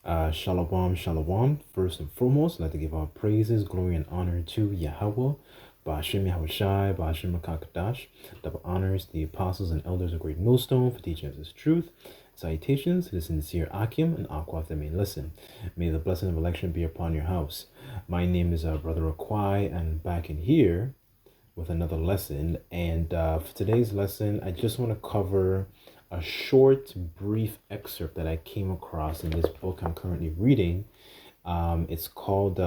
Shalom, shalom. First and foremost, I'd like to give all praises, glory, and honor to Yahweh, Ba'ashem Yahushai, Ba'ashem Makakadash, double honors the apostles and elders of Great Millstone for teaching us this truth. Salutations to the sincere Akim and Aquaf that may listen. May the blessing of election be upon your house. My name is Brother Akwai, and back in here with another lesson. And for today's lesson, I just want to cover a short, brief excerpt that I came across in this book I'm currently reading. It's called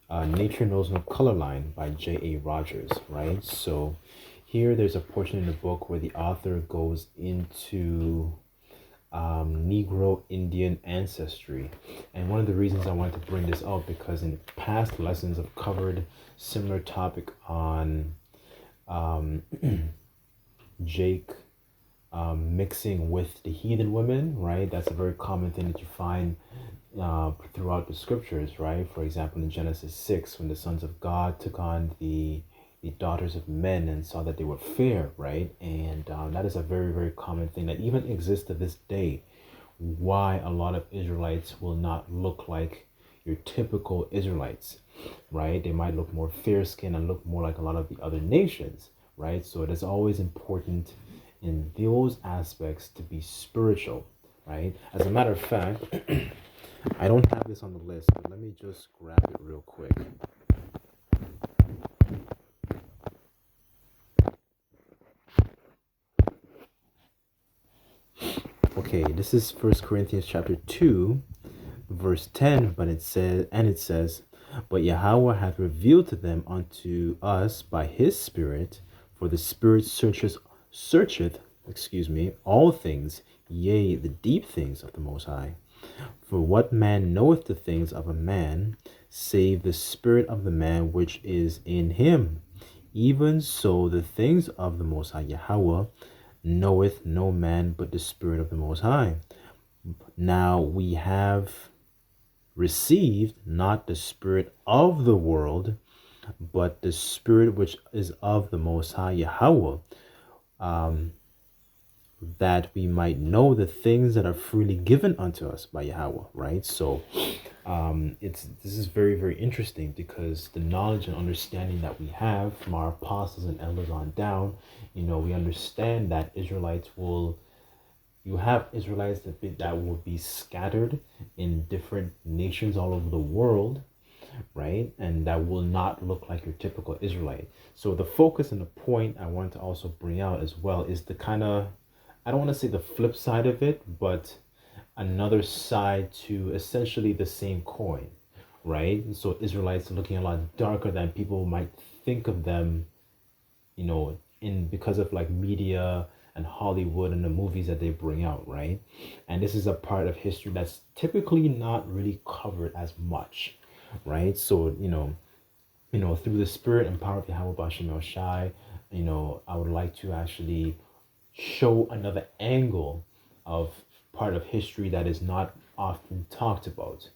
Nature Knows No Color Line by J.A. Rogers, right? So here there's a portion in the book where the author goes into Negro Indian ancestry. And one of the reasons I wanted to bring this up because in past lessons I've covered similar topic on Jake mixing with the heathen women, right? That's a very common thing that you find throughout the scriptures, right? For example, in Genesis 6, when the sons of God took on the daughters of men and saw that they were fair, right? And that is a very, very common thing that even exists to this day. Why a lot of Israelites will not look like your typical Israelites, right? They might look more fair skinned and look more like a lot of the other nations, right? So it is always important in those aspects to be spiritual, right? As a matter of fact, I don't have this on the list, but let me just grab it real quick. Okay, this is First Corinthians chapter 2, verse 10, but it says, but Yahweh hath revealed to them unto us by his Spirit, for the Spirit searcheth, all things, yea, the deep things of the Most High. For what man knoweth the things of a man, save the spirit of the man which is in him? Even so the things of the Most High Yahweh knoweth no man but the Spirit of the Most High. Now we have received not the spirit of the world, but the Spirit which is of the Most High Yahweh, that we might know the things that are freely given unto us by Yahweh, right? So this is very, very interesting because the knowledge and understanding that we have from our apostles and elders on down, we understand that you have Israelites that will be scattered in different nations all over the world, right? And that will not look like your typical Israelite. So the focus and the point I want to also bring out as well is the kind of, I don't want to say the flip side of it, but another side to essentially the same coin, right? So Israelites are looking a lot darker than people might think of them, because of like media and Hollywood and the movies that they bring out, right? And this is a part of history that's typically not really covered as much, right? So, through the spirit and power of Yahweh Bashim Shai, I would like to actually show another angle of part of history that is not often talked about,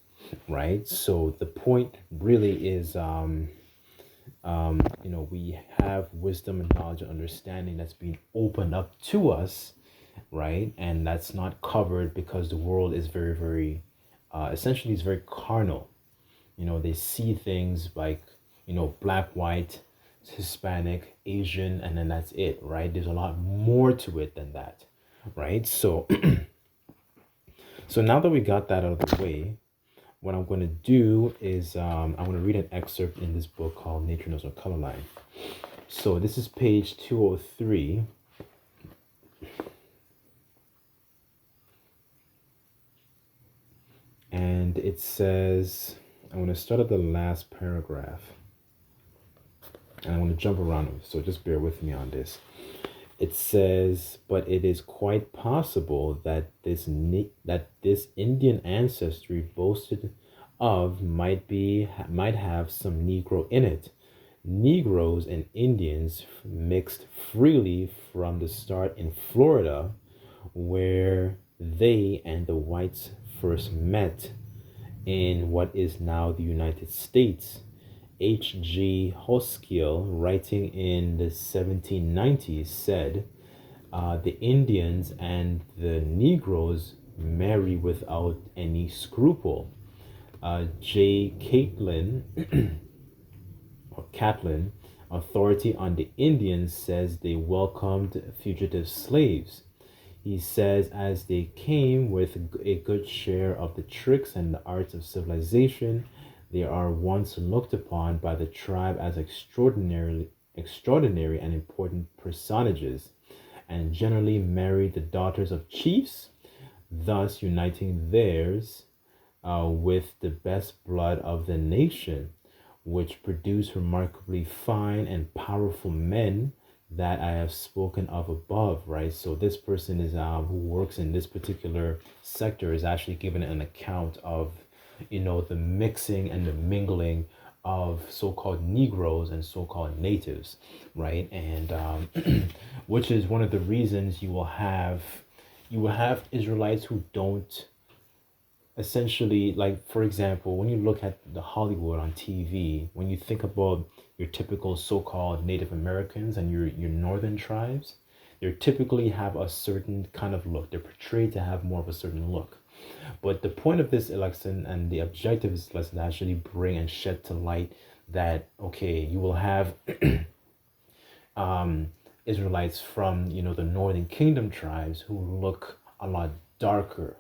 right? So the point really is we have wisdom and knowledge and understanding that's being opened up to us, right? And that's not covered because the world is very, very essentially is very carnal. They see things like black, white, Hispanic, Asian, and then that's it, right? There's a lot more to it than that, right? So so now that we got that out of the way, what I'm going to do is I'm going to read an excerpt in this book called Nature Knows No Color Line. So this is page 203. And it says, I'm going to start at the last paragraph. And I'm going to jump around, so just bear with me on this. It says, but it is quite possible that this Indian ancestry boasted of might have some Negro in it. Negroes and Indians mixed freely from the start in Florida, where they and the whites first met in what is now the United States. H.G. Hoskill, writing in the 1790s, said, the Indians and the Negroes marry without any scruple. J. Catlin, authority on the Indians, says they welcomed fugitive slaves. He says, as they came with a good share of the tricks and the arts of civilization, they are once looked upon by the tribe as extraordinary and important personages, and generally married the daughters of chiefs, thus uniting theirs with the best blood of the nation, which produce remarkably fine and powerful men that I have spoken of above, right? So this person is who works in this particular sector is actually given an account of, the mixing and the mingling of so-called Negroes and so-called natives, right? And which is one of the reasons you will have Israelites who don't essentially, like, for example, when you look at the Hollywood on TV, when you think about your typical so-called Native Americans and your northern tribes, they typically have a certain kind of look. They're portrayed to have more of a certain look. But the point of this lesson and the objective of this lesson is actually bring and shed to light that, okay, you will have Israelites from, the northern kingdom tribes who look a lot darker,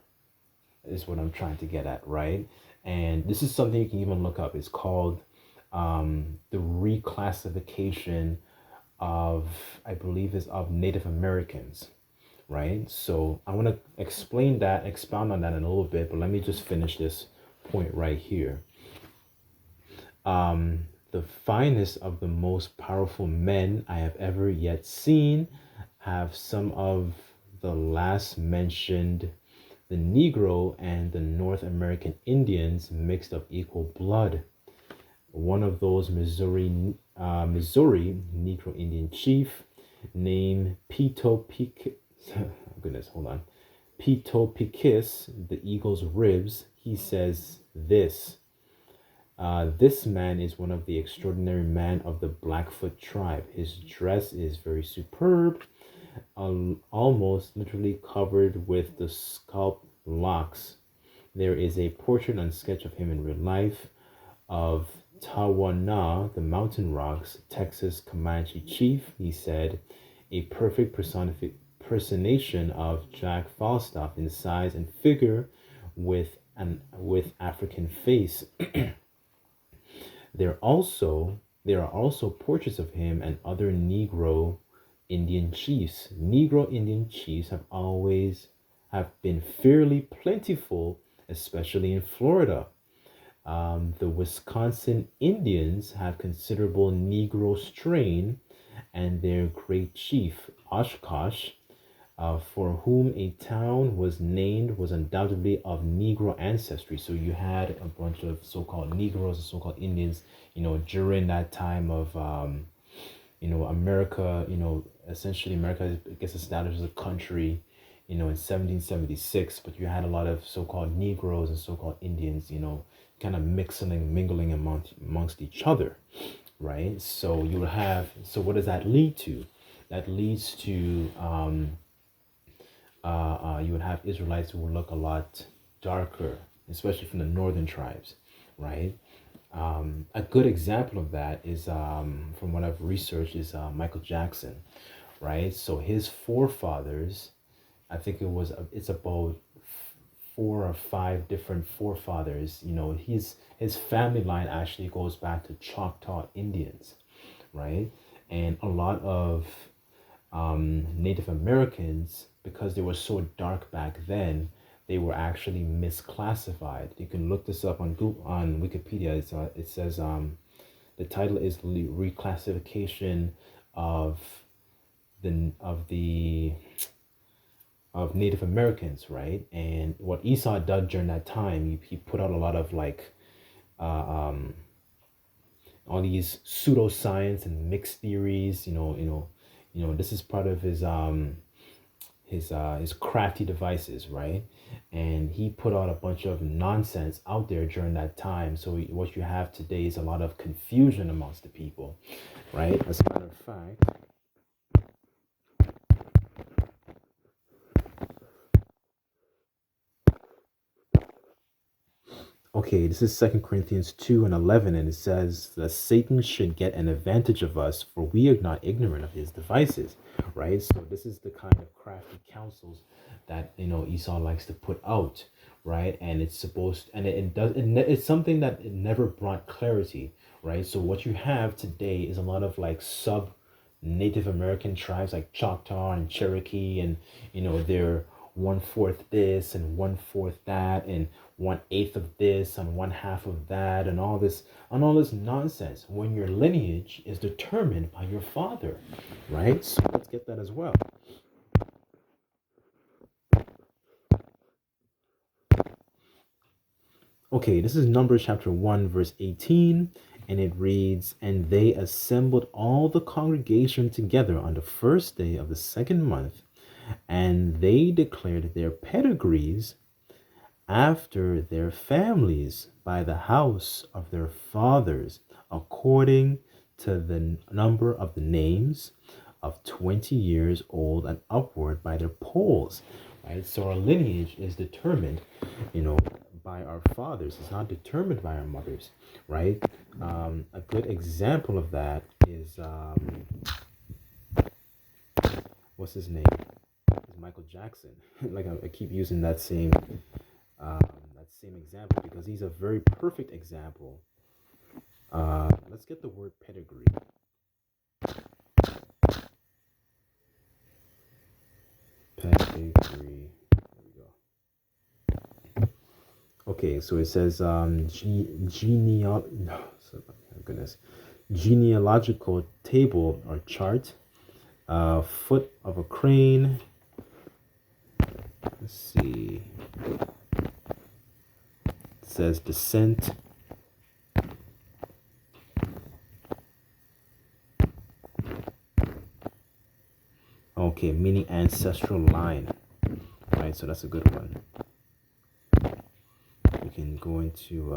is what I'm trying to get at, right? And this is something you can even look up. It's called the reclassification of, I believe, is of Native Americans, right? So I want to expound on that in a little bit, but let me just finish this point right here. The finest of the most powerful men I have ever yet seen have some of the last mentioned, the Negro and the North American Indians, mixed of equal blood. One of those Missouri Negro Indian chief named Pito Pikis, the eagle's ribs, he says this. This man is one of the extraordinary men of the Blackfoot tribe. His dress is very superb, almost literally covered with the scalp locks. There is a portrait and sketch of him in real life of Tawana, the Mountain Rocks, Texas Comanche chief. He said, a perfect personation of Jack Falstaff in size and figure with African face. There are also portraits of him and other Negro Indian chiefs. Negro Indian chiefs have been fairly plentiful, especially in Florida. The Wisconsin Indians have considerable Negro strain, and their great chief, Oshkosh, for whom a town was named, was undoubtedly of Negro ancestry. So you had a bunch of so-called Negroes and so-called Indians, during that time of, America, essentially America gets established as a country, in 1776, but you had a lot of so-called Negroes and so-called Indians, kind of mixing and mingling amongst each other, right? So what does that lead to? That leads to, you would have Israelites who would look a lot darker, especially from the northern tribes, right? A good example of that is, from what I've researched, is Michael Jackson, right? So his forefathers, I think it's about 4 or 5 different forefathers. His family line actually goes back to Choctaw Indians, right? And a lot of Native Americans, because they were so dark back then, they were actually misclassified. You can look this up on Wikipedia. It says the title is Reclassification of Native Americans, right? And what Esau did during that time, he put out a lot of all these pseudoscience and mixed theories. This is part of his crafty devices, right? And he put out a bunch of nonsense out there during that time. So what you have today is a lot of confusion amongst the people, right? As a matter of fact, Okay, this is Second Corinthians 2:11, and it says that Satan should get an advantage of us, for we are not ignorant of his devices, right? So this is the kind of crafty counsels that Esau likes to put out, right? And it's supposed, and it's something that it never brought clarity, right? So what you have today is a lot of like sub Native American tribes like Choctaw and Cherokee, and they're one fourth this and one fourth that, and one eighth of this and one half of that, and all this nonsense. When your lineage is determined by your father, right? So let's get that as well. Okay, this is Numbers chapter 1, verse 18, and it reads, "And they assembled all the congregation together on the first day of the second month, and they declared their pedigrees after their families by the house of their fathers, according to the number of the names of 20 years old and upward by their polls." Right? So our lineage is determined, by our fathers. It's not determined by our mothers, right? A good example of that is what's his name? It's Michael Jackson. Like I keep using um, that same example because he's a very perfect example. Let's get the word pedigree. Pedigree. There we go. Okay, so it says goodness, genealogical table or chart, foot of a crane. Let's see. It says descent. Okay, meaning ancestral line. Right, so that's a good one. We can go into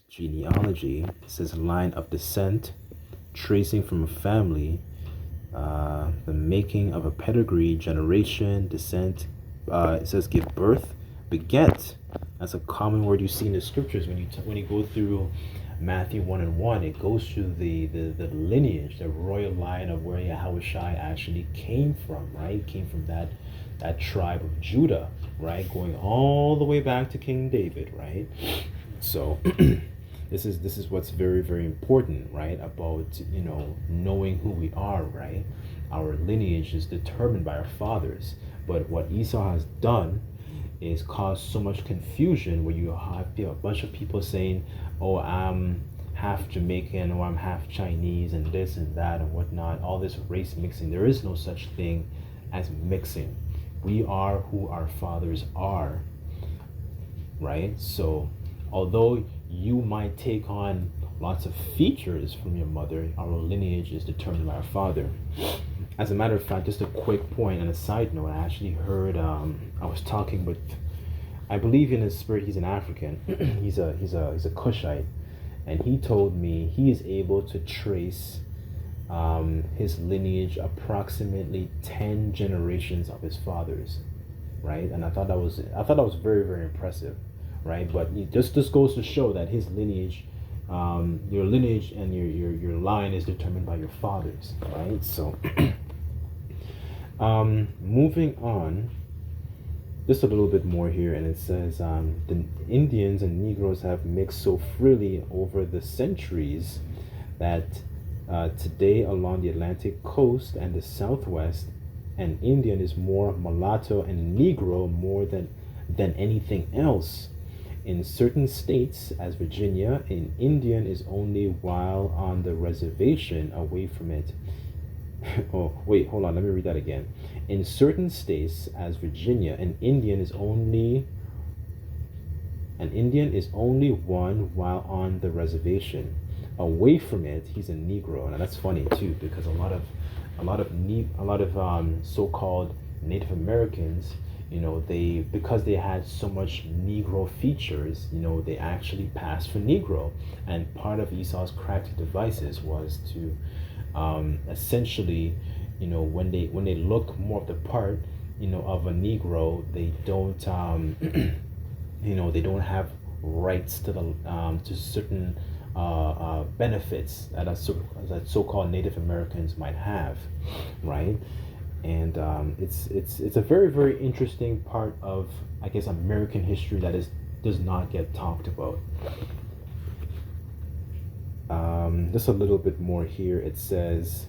genealogy. It says line of descent, tracing from a family, the making of a pedigree, generation, descent. It says give birth, beget. That's a common word you see in the scriptures when you go through Matthew 1:1. It goes through the lineage, the royal line of where Yahushua actually came from, right? Came from that tribe of Judah, right? Going all the way back to King David, right? So this is what's very, very important, right? About knowing who we are, right? Our lineage is determined by our fathers. But what Esau has done is caused so much confusion where you have a bunch of people saying, "Oh, I'm half Jamaican," or "I'm half Chinese," and this and that and whatnot. All this race mixing. There is no such thing as mixing. We are who our fathers are, right? So although you might take on lots of features from your mother, our lineage is determined by our father. As a matter of fact, just a quick point and a side note, I actually heard I was talking with, I believe in his spirit he's an African. he's a Cushite, and he told me he is able to trace his lineage approximately 10 generations of his fathers, right? And I thought that was very, very impressive, right? But it just goes to show that his lineage, your lineage and your line is determined by your fathers, right? So moving on just a little bit more here, and it says the Indians and Negroes have mixed so freely over the centuries that today along the Atlantic coast and the Southwest, an Indian is more mulatto and Negro more than anything else. In certain states, as Virginia, an Indian is only while on the reservation away from it. Oh, wait, hold on, let me read that again. In certain states, as Virginia, an Indian is only one while on the reservation. Away from it, he's a Negro. And that's funny too, because a lot of so-called Native Americans, they, because they had so much Negro features, they actually passed for Negro. And part of Esau's crafty devices was to essentially, when they look more of the part, of a Negro, they don't, they don't have rights to certain benefits that so-called Native Americans might have, right? And it's a very, very interesting part of, I guess, American history that does not get talked about. Just a little bit more here. It says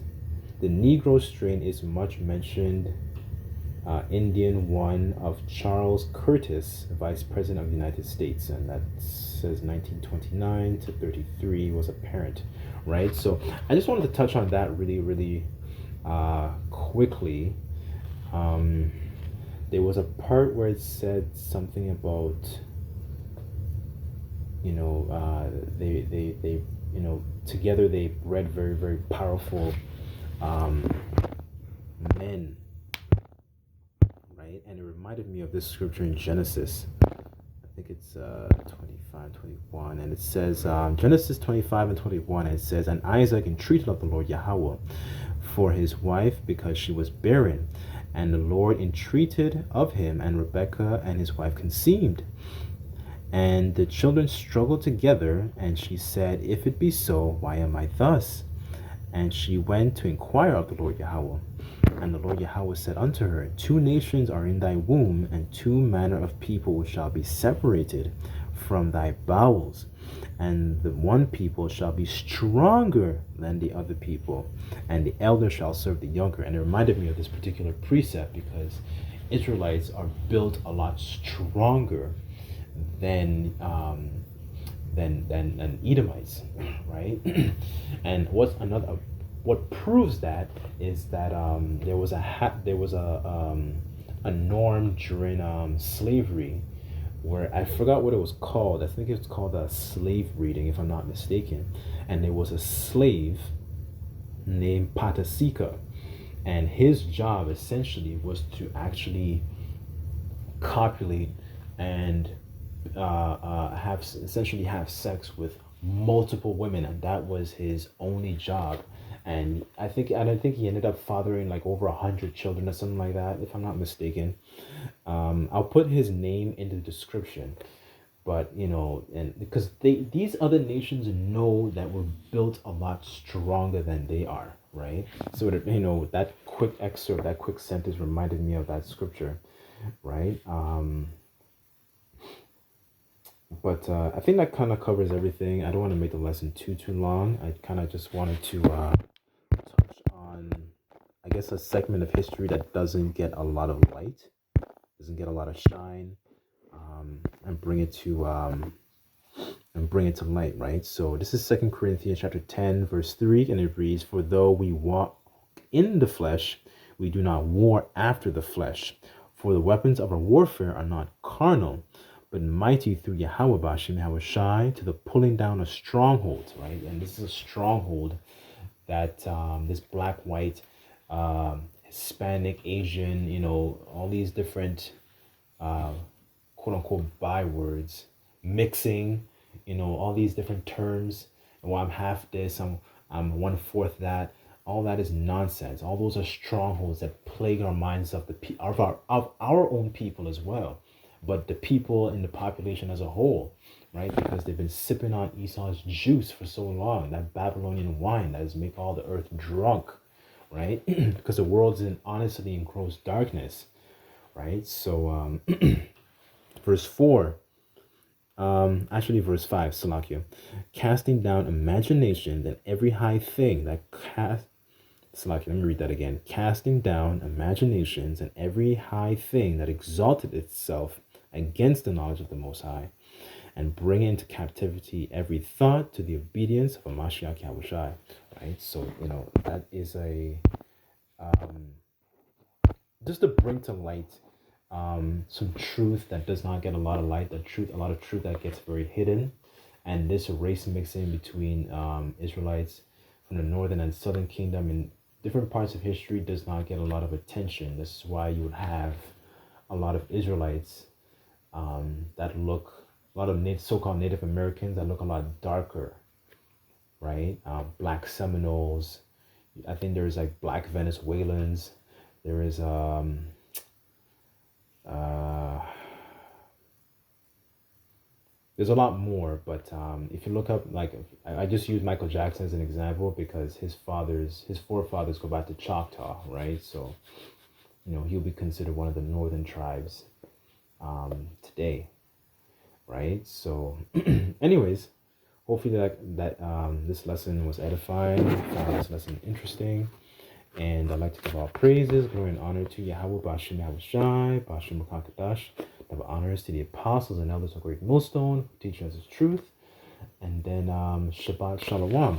the Negro strain is much mentioned. Indian one of Charles Curtis, Vice President of the United States, and that says 1929 to 33 was apparent, right? So I just wanted to touch on that really, really quickly. There was a part where it said something about, they together they bred very, very powerful men, right? And it reminded me of this scripture in Genesis. I think it's 25, 21, and it says, Genesis 25 and 21, and it says, and Isaac entreated of the Lord Yahweh for his wife because she was barren. And the Lord entreated of him, and Rebekah and his wife conceived. And the children struggled together, and she said, if it be so, why am I thus? And she went to inquire of the Lord Yahweh. And the Lord Yahweh said unto her, two nations are in thy womb, and two manner of people shall be separated from thy bowels. And the one people shall be stronger than the other people, and the elder shall serve the younger. And it reminded me of this particular precept because Israelites are built a lot stronger than Edomites, right? And what proves that is that there was a norm during slavery, where I forgot what it was called. I think it's called a slave reading, if I'm not mistaken. And there was a slave named Seca, and his job essentially was to actually copulate and have sex with multiple women, and that was his only job. And I think he ended up fathering like over 100 children or something like that, if I'm not mistaken. I'll put his name in the description, but and because these other nations know that we're built a lot stronger than they are, right? So that that quick excerpt, that quick sentence reminded me of that scripture, right? But I think that kind of covers everything. I don't want to make the lesson too long. I kind of just wanted to touch on, I guess, a segment of history that doesn't get a lot of light, doesn't get a lot of shine, and bring it to light, right? So this is 2 Corinthians chapter 10, verse 3, and it reads, for though we walk in the flesh, we do not war after the flesh. For the weapons of our warfare are not carnal, but mighty through Yahweh Bashim Yahushai to the pulling down of strongholds, right? And this is a stronghold that this black, white, Hispanic, Asian, all these different quote unquote bywords mixing, all these different terms. And while I'm half this, I'm one fourth that. All that is nonsense. All those are strongholds that plague our minds of our own people as well, but the people in the population as a whole, right? Because they've been sipping on Esau's juice for so long, that Babylonian wine that has made all the earth drunk, right? Because the world's honestly in gross darkness, right? So verse 4, verse 5, Salakia, casting down imaginations and every high thing that let me read that again. Casting down imaginations and every high thing that exalted itself against the knowledge of the Most High, and bring into captivity every thought to the obedience of a Mashiach Yahushai. Right? So, that is just to bring to light some truth that does not get a lot of light, a lot of truth that gets very hidden. And this race mixing between Israelites from the northern and southern kingdom in different parts of history does not get a lot of attention. This is why you would have a lot of Israelites that look, a lot of so-called Native Americans that look a lot darker, right? Black Seminoles. I think there's like Black Venezuelans. There is uh, there's a lot more, but if you look up, like, I just use Michael Jackson as an example because his forefathers go back to Choctaw, right? So, he'll be considered one of the northern tribes today, right? So, anyways, hopefully this lesson was edifying. Found this lesson interesting. And I'd like to give all praises, glory, and honor to Yahweh, Bashim Yahushai, Bashim Makakadash. Give honors to the apostles and elders of Great Millstone, who teach us his truth. And then Shabbat Shalom.